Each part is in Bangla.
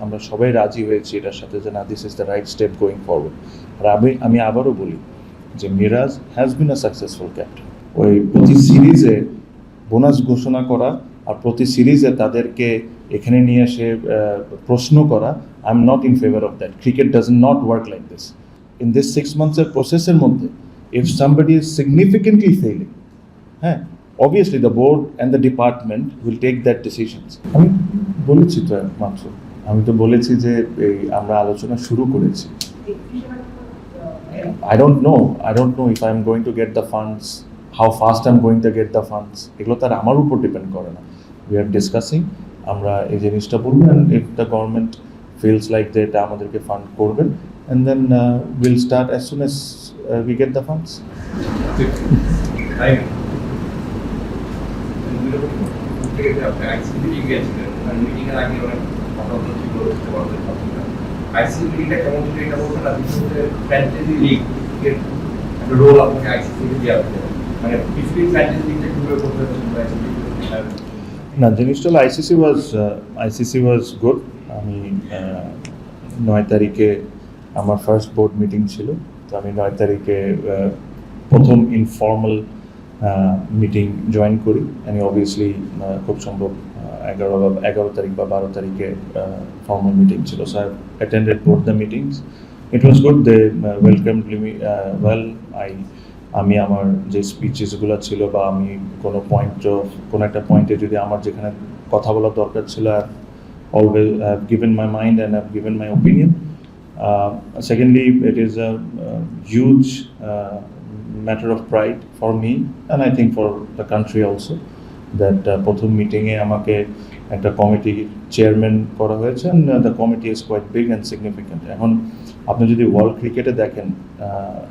আমরা সবাই রাজি হয়েছি এটার সাথে যে না, this is the right step going forward. আর আমি আবারও বলি যে Miraz has been a successful captain. ওই প্রতি সিরিজে বোনাস ঘোষণা করা আর প্রতি সিরিজে তাদেরকে এখানে নিয়ে এসে প্রশ্ন করা, I am not in favour of that. Cricket does not work like this. In this 6 months প্রসেসের মধ্যে if somebody is significantly failing, হ্যাঁ, obviously the board and the department will take that decisions. আমি বলেছি তো মাত্র, আমি তো বলেছি যে আমরা আলোচনা শুরু করেছি। I don't know if I'm going to get the funds, how fast I'm going to get the funds. এগুলো তার আমার উপর ডিপেন্ড করে না। We are discussing, আমরা এই জিনিসটা বলবো, and if the government feels like that আমাদেরকে ফান্ড করবেন, and then we'll start as soon as we get the funds. না, জিনিসটা হলো আইসিসি ওয়াজ গুড। আমি 9 তারিখে আমার ফার্স্ট বোর্ড মিটিং ছিল, তো আমি 9 তারিখে প্রথম ইনফর্মাল মিটিং জয়েন করি। আমি অবভিয়াসলি খুব সম্ভব 11 তারিখ বা 12 তারিখে ফর্মাল মিটিং ছিল। So I attended both the meetings. It was good. They welcomed me well. আমি আমার যে স্পিচেসগুলো ছিল বা আমি কোনো একটা পয়েন্টে যদি আমার যেখানে কথা বলার দরকার ছিল, I always given my mind and I given my opinion. Secondly, it is a huge matter of pride for me and I think for the country also that প্রথম মিটিংয়ে আমাকে একটা কমিটির চেয়ারম্যান করা হয়েছে, and the committee is quite big and significant. এখন আপনি যদি ওয়ার্ল্ড ক্রিকেটে দেখেন,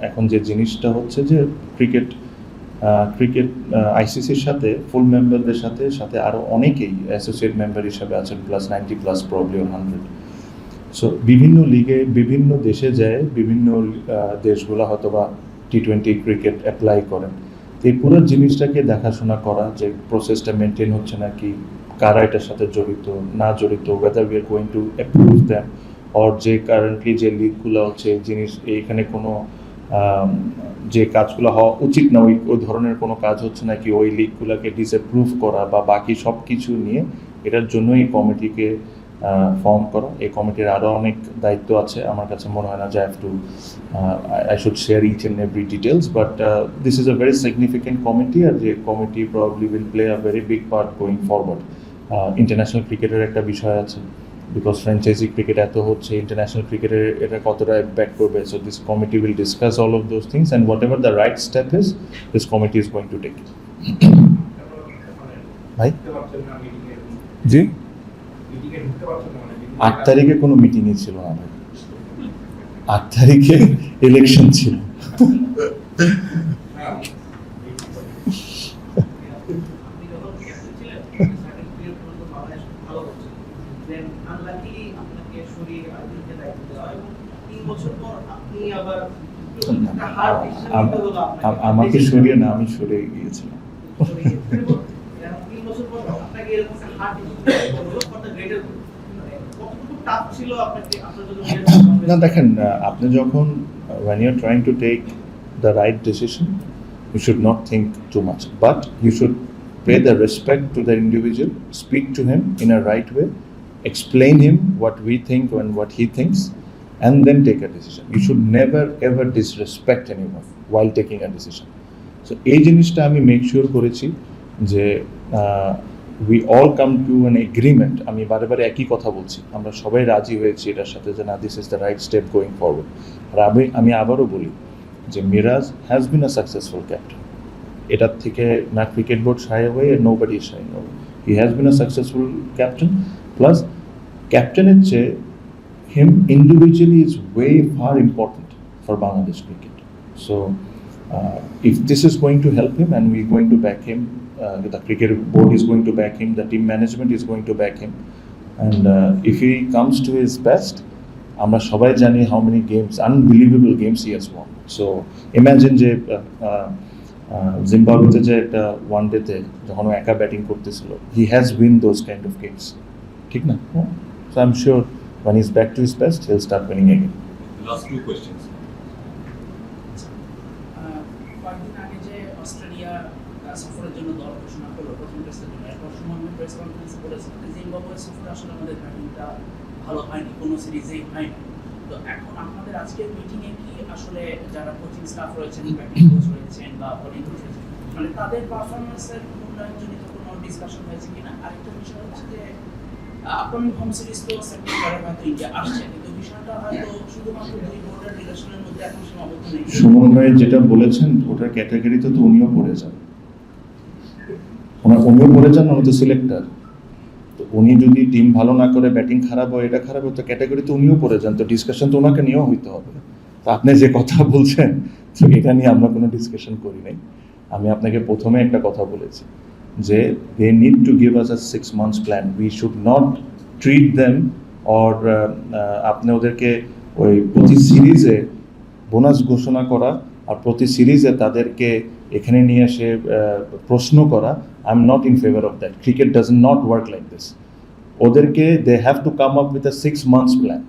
এখন যে জিনিসটা হচ্ছে যে ক্রিকেট আইসিসির সাথে ফুল মেম্বারদের সাথে আরও অনেকেই অ্যাসোসিয়েট মেম্বার হিসাবে আছেন, প্লাস 90+ প্রবলি 100। সো বিভিন্ন লিগে বিভিন্ন দেশে যায়, বিভিন্ন দেশগুলো হয়তো বা T20 ক্রিকেট অ্যাপ্লাই করেন। তো এই পুরো জিনিসটাকে দেখাশোনা করা, যে প্রসেসটা মেনটেন হচ্ছে নাকি, কারা এটার সাথে জড়িত না জড়িত, weather we are going to approve them, or যে কারেন্টলি যে লিগগুলো হচ্ছে জিনিস এইখানে কোনো যে কাজগুলো হওয়া উচিত না ওই ধরনের কোনো কাজ হচ্ছে নাকি, ওই লিগগুলোকে ডিসঅ্যাপ্রুভ করা বা বাকি সব কিছু নিয়ে এটার জন্য এই কমিটিকে ফর্ম করা। এই কমিটির আরও অনেক দায়িত্ব আছে। আমার কাছে মনে হয় না যে I should share each and every details, but this is a very significant committee, and the committee probably will play a very big part going forward. International cricketer একটা বিষয় আছে, because franchisee cricket এত হচ্ছে, international cricketer এটা কতটা impact করবে, so this committee will discuss all of those things, and whatever the right step is, this committee is going to take it. ভাই জি, 8 তারিখে কোনো মিটিংই ছিল না ভাই। 8 তারিখে ইলেকশন ছিল। আমাকে সরিয়ে না, আমি সরে গিয়েছিলাম। না দেখেন, আপনি যখন when you are trying to take the right decision, you should not think too much, but you should pay the respect to the individual, speak to him in a right way, explain him what we think and what he thinks, and then take a decision. You should never ever disrespect anyone while taking a decision. So এই জিনিসটা আমি মেক শিওর করেছি যে we all come to an agreement. আমি বারে একই কথা বলছি, আমরা সবাই রাজি হয়েছি এটার সাথে যে না, this is the right step going forward. আর আমি আবারও বলি যে Miraz has been a successful captain. এটার থেকে না cricket board shy away, nobody is shying away. He has been a successful captain, plus ক্যাপ্টেনের চেয়ে him individually is way far important for Bangladesh cricket. So if this is going to help him and we're going to back him, the cricket board is going to back him, the team management is going to back him, and if he comes to his best, আমরা সবাই জানি how many games, unbelievable games he has won. So imagine যে জিম্বাবুয়েতে যে একটা ওয়ান ডেতে যখন ও একা ব্যাটিং করতেছিল, he has win those kind of games, ঠিক না? So I'm sure when he's back to his best, he'll start winning again. Last two questions. কয়েকদিন আগে যে অস্ট্রেলিয়া সফরের জন্য দল ঘোষণা করলো প্রথম টেস্টের জন্য, এরপর সুমন প্রেস কনফারেন্সে বলেছেন যে জিম্বাবুয়ে সফরে আসলে আমাদের ব্যাটিংটা ভালো হয়নি, কোনো সিরিজেই হয়নি। তো এখন আপনাদের আজকের মিটিংয়ে কি আসলে যারা কোচিং স্টাফ রয়েছেন, ব্যাটিং কোচ রয়েছেন বা বোলিং কোচ রয়েছেন, মানে তাদের পারফরমেন্সের উন্নয়নজনিত কোনো ডিসকাশন হয়েছে কিনা? আরেকটা বিষয় হচ্ছে যে আপনি হোম সিরিজ তো সেপ্টেম্বরে হয়তো ইন্ডিয়া আসছে, কিন্তু বিষয়টা হয়তো শুধুমাত্র দুই বোর্ডের রিলেশনের মধ্যে এখন সীমাবদ্ধ নেই। সুমন ভাই যেটা বলেছেন ওটার ক্যাটাগরিতে তো উনিও পড়ে যান, উনিও পড়ে যান, উনি তো সিলেক্টর। তো উনি যদি টিম ভালো না করে ব্যাটিং খারাপ হয়, এটা খারাপ হয়, তো ক্যাটাগরিতে উনিও পড়ে যান, তো ডিসকাশন তো ওনাকে নিয়েও হইতে হবে। তো আপনি যে কথা বলছেন তো এটা নিয়ে আমরা কোনো ডিসকাশন করি নাই। আমি আপনাকে প্রথমে একটা কথা বলেছি যে they need to give us a 6 months plan, we should not treat them or আপনি ওদেরকে ওই প্রতি সিরিজে বোনাস ঘোষণা করা আর প্রতি সিরিজে তাদেরকে এখানে নিয়ে এসে প্রশ্ন করা, I am not in favour of that. Cricket does not work like this. ওদেরকে they have to come up with a 6 months plan.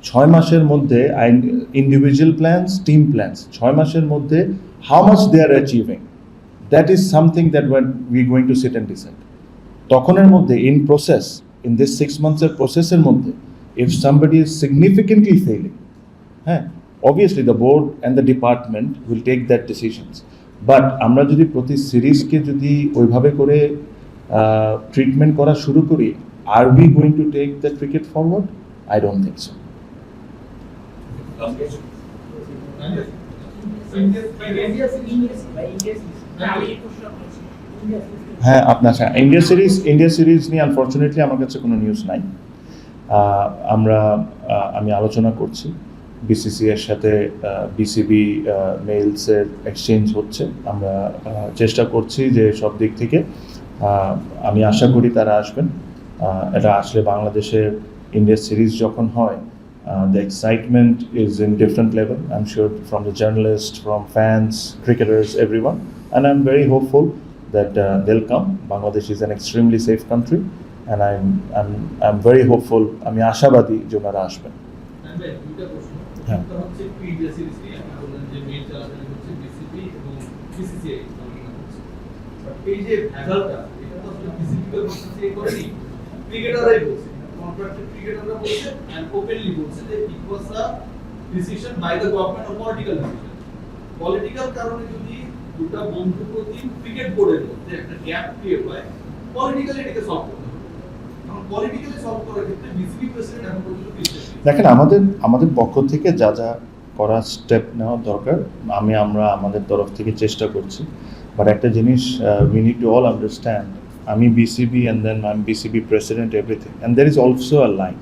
6 মাসের মধ্যে ইন্ডিভিজুয়াল প্ল্যানস, টিম প্ল্যানস, 6 মাসের মধ্যে how much they are achieving, that is something that we going to sit and decide. তখনের মধ্যে in process, in this 6 months প্রসেসের মধ্যে if somebody is significantly failing, হ্যাঁ, obviously the board and the department will take that decisions, but আমরা যদি প্রতি সিরিজকে যদি ওইভাবে করে ট্রিটমেন্ট করা শুরু করি, are we going to take the cricket forward? I don't think so. Last question. হ্যাঁ, আপনার ইন্ডিয়া সিরিজ নিয়ে আনফর্চুনেটলি আমার কাছে কোনো নিউজ নাই। আমি আলোচনা করছি বিসিসি এর সাথে, বিসিবি মেইলসের এক্সচেঞ্জ হচ্ছে, আমরা চেষ্টা করছি যে সব দিক থেকে আমি আশা করি তারা আসবেন। এটা আসলে বাংলাদেশের ইন্ডিয়া সিরিজ যখন হয়, the excitement is in different level, I'm sure, from the journalists, from fans, cricketers, everyone, and I'm very hopeful that they'll come. Bangladesh is an extremely safe country, and I'm very hopeful, আমি আশাবাদী যে ওনারা আসবেন। হ্যাঁ, হচ্ছে ইন্ডিয়া সিরিজ নিয়ে আপনি বললেন যে মেইল চালাচালি হচ্ছে বিসিবি এবং বিসিসিআই চালাচালি হচ্ছে, বাট এই যে ভেজালটা, এটা তো আসলে বিসিবি বা বিসিসিআই করেনি, ক্রিকেটাররাই বলছে, কন্ট্রাক্টেড ক্রিকেটাররা বলছে এন্ড ওপেনলি বলছে যে it was a decision by the government, or political decision. Political কারণে যদি দুটো বন্ধু প্রতি ক্রিকেট বোর্ডের মধ্যে একটা গ্যাপ ক্রিয়েট হয়, পলিটিক্যালি এটাকে সলভ করতে হবে। এখন পলিটিক্যালি সলভ করার ক্ষেত্রে বিসিবি প্রেসিডেন্ট এখন পর্যন্ত দেখেন, আমাদের পক্ষ থেকে যা যা করার স্টেপ নেওয়া দরকার আমরা আমাদের তরফ থেকে চেষ্টা করছি। বাট একটা জিনিস we need to all understand, আমি BCB and then I am BCB president, everything, and there is also a line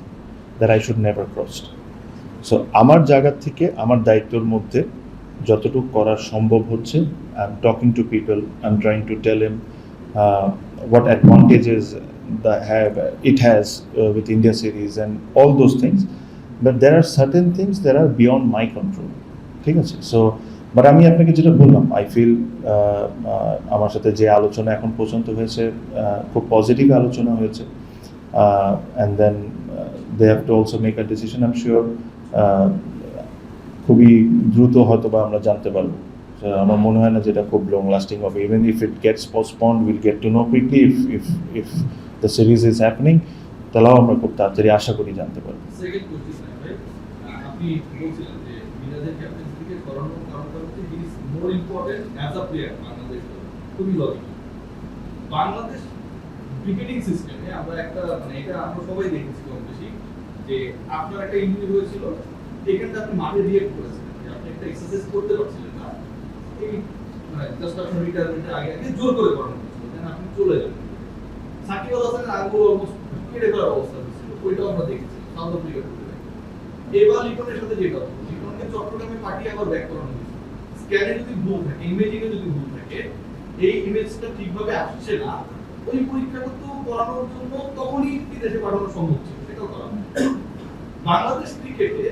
that I should never crossed. So আমার জায়গা থেকে আমার দায়িত্বের মধ্যে যতটুকু করার সম্ভব হচ্ছে, I am talking to people, I am trying to tell him what advantages it has with India series and all those things, but there are certain things that are beyond my control, ঠিক আছে? সো বাট আমি আপনাকে যেটা বললাম, আই ফিল আমার সাথে যে আলোচনা এখন পর্যন্ত হয়েছে খুব পজিটিভ আলোচনা হয়েছে, and then they have to also make a decision. I am sure খুবই দ্রুত হয়তো বা আমরা জানতে পারবো। আমার মনে হয় না যেটা খুব লং লাস্টিং হবে। Even if it gets postponed, will get to know quickly if the series is happening, তাহলেও আমরা খুব তাড়াতাড়ি আশা করি জানতে পারবো। সেকেন্ড কোশ্চেন ভাই, আপনি বলছিলেন যে মিরাজের ক্যাপ্টেন্সিকে করানোর কারণ হচ্ছে he is more important as a player Bangladesh. খুবই লজিক্যাল। বাংলাদেশ ক্রিকেটিং সিস্টেমে আমরা একটা, মানে এটা আমরা সবাই দেখেছি কম বেশি, যে আপনার একটা ইনজুরি হয়েছিল, এখানটা আপনি মাঠে রিয়েক্ট করেছিলেন, যে আপনি একটা এক্সারসাইজ করতে পারছিলেন না, এই মানে জাস্ট আপনার রিটায়ারমেন্টের আগে জোর করে করানো হয়েছিল, দেন আপনি চলে যাবেন। সাকিব আল হাসানের আঙ্গুল অলমোস্ট কেটে ফেলার অবস্থা হয়েছিল, ওইটাও আমরা দেখেছি সাউথ আফ্রিকা। এবার লিটনের সাথে যেটা হলো, লিটনকে চট্টগ্রামে পাঠিয়ে আবার ব্যাক করানো হয়েছে। স্ক্যানে যদি ভুল থাকে, ইমেজিংয়ে যদি ভুল থাকে, এই ইমেজটা ঠিকভাবে আসছে না, ওই পরীক্ষাটা তো করানোর জন্য তখনই বিদেশে পাঠানো সম্ভব ছিল, সেটাও করা হয়। বাংলাদেশ ক্রিকেটে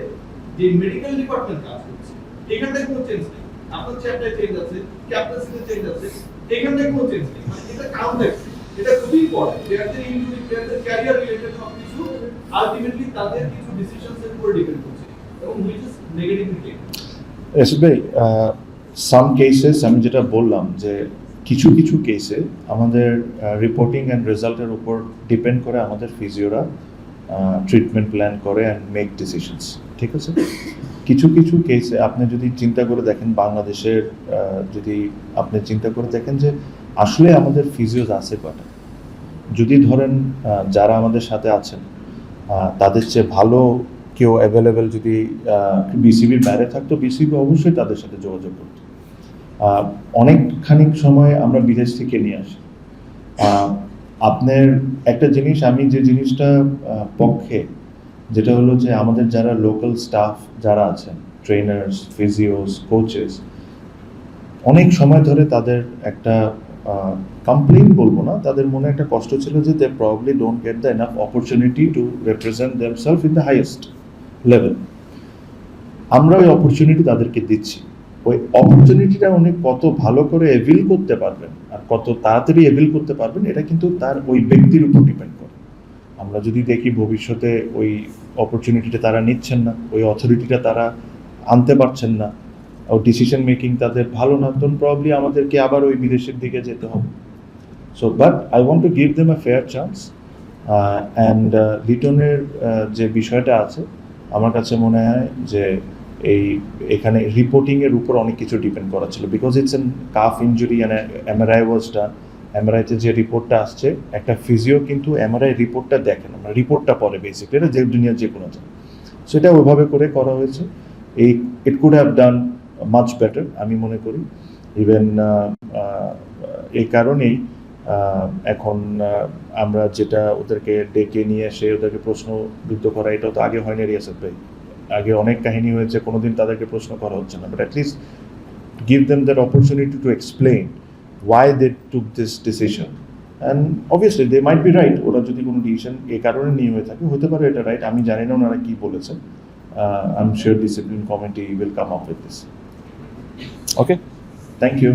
যে মেডিকেল ডিপার্টমেন্ট কাজ করছে, এখানটায় কোনো চেঞ্জ নেই। আপনার চ্যাপ্টারে চেঞ্জ আছে, ক্যাপ্টেন্সিতে চেঞ্জ আছে, এখানটায় কোনো চেঞ্জ নেই। মানে এটা কাউন্টার এটা খুবই ইম্পর্টেন্ট। প্লেয়ারদের ইনজুরি, প্লেয়ারদের ক্যারিয়ার রিলেটেড সবকিছু আলটিমেটলি তাদের কিছু ডিসিশনস এর উপর ডিপেন্ড করছে এবং which is negatively taken. Rashid ভাই, সাম কেসেস আমি যেটা বললাম যে কিছু কিছু কেসে আমাদের রিপোর্টিং অ্যান্ড রেজাল্টের উপর ডিপেন্ড করে আমাদের ফিজিওরা ট্রিটমেন্ট প্ল্যান করে অ্যান্ড মেক ডিসিশনস, ঠিক আছে? কিছু কিছু কেসে আপনি যদি চিন্তা করে দেখেন, বাংলাদেশের যদি আপনি চিন্তা করে দেখেন যে আসলে আমাদের ফিজিওস আছে কটা, যদি ধরেন যারা আমাদের সাথে আছেন তাদের চেয়ে ভালো কেউ অ্যাভেলেবেল যদি বিসিবির বাইরে থাকতো, বিসিবি অবশ্যই তাদের সাথে যোগাযোগ করতো। অনেকখানি সময় আমরা বিদেশ থেকে নিয়ে আসি। আপনার একটা জিনিস, আমি যে জিনিসটা পক্ষে, যেটা হলো যে আমাদের যারা লোকাল স্টাফ যারা আছেন, ট্রেনার্স, ফিজিওস, কোচেস, অনেক সময় ধরে তাদের একটা কমপ্লেইন বলবো না, তাদের মনে একটা কষ্ট ছিল যে they probably don't get the enough opportunity to represent themselves in the highest level. আমরা ওই অপরচুনিটি তাদেরকে দিচ্ছি। ওই অপরচুনিটিটা উনি কত ভালো করে এভিল করতে পারবেন আর কত তাড়াতাড়ি এভিল করতে পারবেন, এটা কিন্তু তার ওই ব্যক্তির উপর ডিপেন্ড করে। আমরা যদি দেখি ভবিষ্যতে ওই অপরচুনিটিটা তারা নিচ্ছেন না, ওই অথরিটিটা তারা আনতে পারছেন না, ও ডিসিশন মেকিং তাদের ভালো না, তখন প্রবাবলি আমাদেরকে আবার ওই বিদেশের দিকে যেতে হবে। So but I want to give them a fair chance. And লিটনের যে বিষয়টা আছে, আমার কাছে মনে হয় যে এখানে রিপোর্টিংয়ের উপর অনেক কিছু ডিপেন্ড করা ছিল, because it's an calf injury and MRI was done. এমআরআইতে যে রিপোর্টটা আসছে, একটা ফিজিও কিন্তু এমআরআই রিপোর্টটা দেখে না, রিপোর্টটা পরে বেসিক্যালি, এটা যে দুনিয়ার যে কোনো জায়গায় সেটা ওইভাবে করে করা হয়েছে। It could have done much better আমি মনে করি। ইভেন এই কারণেই এখন আমরা যেটা ওদেরকে ডেকে নিয়ে এসে ওদেরকে প্রশ্নবিদ্ধ করা, এটা তো আগে হয়নি রিয়াসত ভাই। আগে অনেক কাহিনী হয়েছে, কোনোদিন তাদেরকে প্রশ্ন করা হচ্ছে না, but at least give them that opportunity to explain why they took this decision, and obviously they might be right. ওরা যদি কোনো ডিসিশন এই কারণে নিয়ে হয়ে থাকে, হতে পারে এটা রাইট, আমি জানি না ওনারা কি বলেছেন। I'm sure discipline committee will come up with this. Okay, thank you.